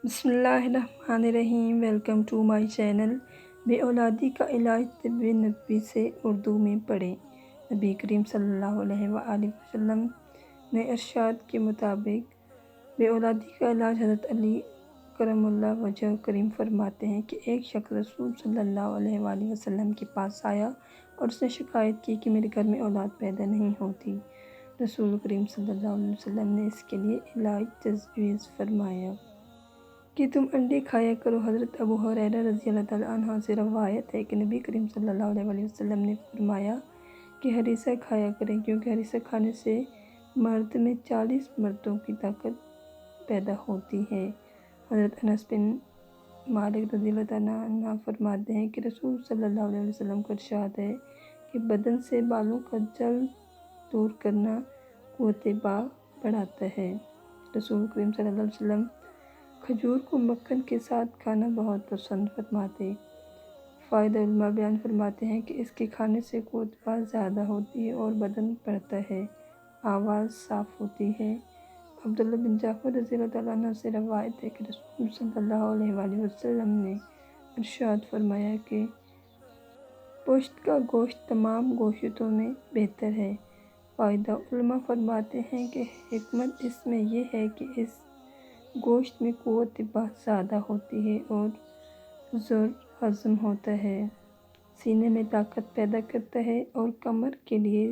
بسم اللہ الرحمن الرحیم۔ Welcome to my channel. بے اولادی کا علاج طب نبوی سے اردو میں پڑھیں۔ نبی کریم صلی اللہ علیہ وآلہ وسلم نے ارشاد کے مطابق بے اولادی کا علاج حضرت علی کرم اللہ وجہ کریم فرماتے ہیں کہ ایک شخص رسول صلی اللہ علیہ وآلہ وسلم کے پاس آیا اور اس نے شکایت کی کہ میرے گھر میں اولاد پیدا نہیں ہوتی۔ رسول کریم صلی اللہ علیہ وسلم نے اس کے لیے علاج تجویز فرمایا کہ تم انڈے کھایا کرو۔ حضرت ابو ہریرہ رضی اللہ تعالیٰ عنہ سے روایت ہے کہ نبی کریم صلی اللہ علیہ وسلم نے فرمایا کہ ہریسہ کھایا کریں، کیونکہ ہریسہ کھانے سے مرد میں 40 مردوں کی طاقت پیدا ہوتی ہے۔ حضرت انس بن مالک رضی اللہ تعالیٰ عنہ فرماتے ہیں کہ رسول صلی اللہ علیہ وسلم کا ارشاد ہے کہ بدن سے بالوں کا جل دور کرنا قوت باء بڑھاتا ہے۔ رسول کریم صلی اللہ علیہ وسلم کھجور کو مکھن کے ساتھ کھانا بہت پسند فرماتے۔ فائدہ علماء بیان فرماتے ہیں کہ اس کے کھانے سے قوت باء زیادہ ہوتی ہے اور بدن بڑھتا ہے، آواز صاف ہوتی ہے۔ عبداللہ بن جعفر رضی اللہ تعالیٰ عنہ سے روایت ہے کہ رسول صلی اللہ علیہ وآلہ وسلم نے ارشاد فرمایا کہ پشت کا گوشت تمام گوشتوں میں بہتر ہے۔ فائدہ علماء فرماتے ہیں کہ حکمت اس میں یہ ہے کہ اس گوشت میں قوت باء زیادہ ہوتی ہے اور زر ہضم ہوتا ہے، سینے میں طاقت پیدا کرتا ہے اور کمر کے لیے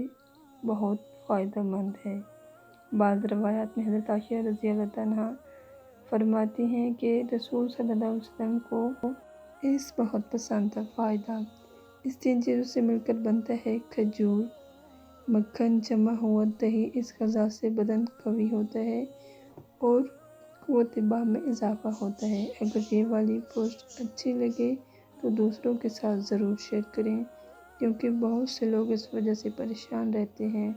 بہت فائدہ مند ہے۔ بعض روایات میں حضرت عائشہ رضی اللہ عنہا فرماتی ہیں کہ رسول صلی اللہ علیہ وسلم کو اس بہت پسند تھا۔ فائدہ اس 3 چیزوں سے مل کر بنتا ہے کھجور، مکھن، جمع ہوا دہی۔ اس غذا سے بدن قوی ہوتا ہے اور قوت باء میں اضافہ ہوتا ہے۔ اگر یہ والی پوسٹ اچھی لگے تو دوسروں کے ساتھ ضرور شیئر کریں، کیونکہ بہت سے لوگ اس وجہ سے پریشان رہتے ہیں،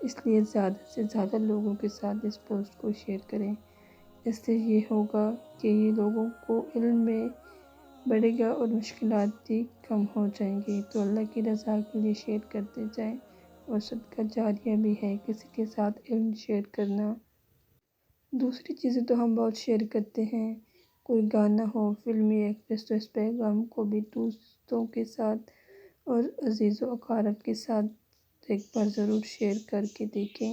اس لیے زیادہ سے زیادہ لوگوں کے ساتھ اس پوسٹ کو شیئر کریں۔ اس سے یہ ہوگا کہ یہ لوگوں کو علم میں بڑھے گا اور مشکلات بھی کم ہو جائیں گی۔ تو اللہ کی رضا کے لیے شیئر کرتے جائیں، اور صدقہ جاریہ بھی ہے کسی کے ساتھ علم شیئر کرنا۔ دوسری چیزیں تو ہم بہت شیئر کرتے ہیں، کوئی گانا ہو، فلمی ایکٹریس، تو اس پیغام کو بھی دوستوں کے ساتھ اور عزیز و اقارب کے ساتھ ایک بار ضرور شیئر کر کے دیکھیں،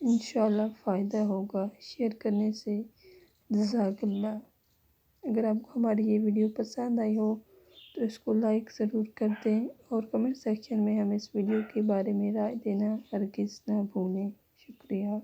انشاءاللہ فائدہ ہوگا شیئر کرنے سے۔ جزاک اللہ۔ اگر آپ کو ہماری یہ ویڈیو پسند آئی ہو تو اس کو لائک ضرور کر دیں، اور کمنٹ سیکشن میں ہمیں اس ویڈیو کے بارے میں رائے دینا ہرگز نہ بھولیں۔ شکریہ۔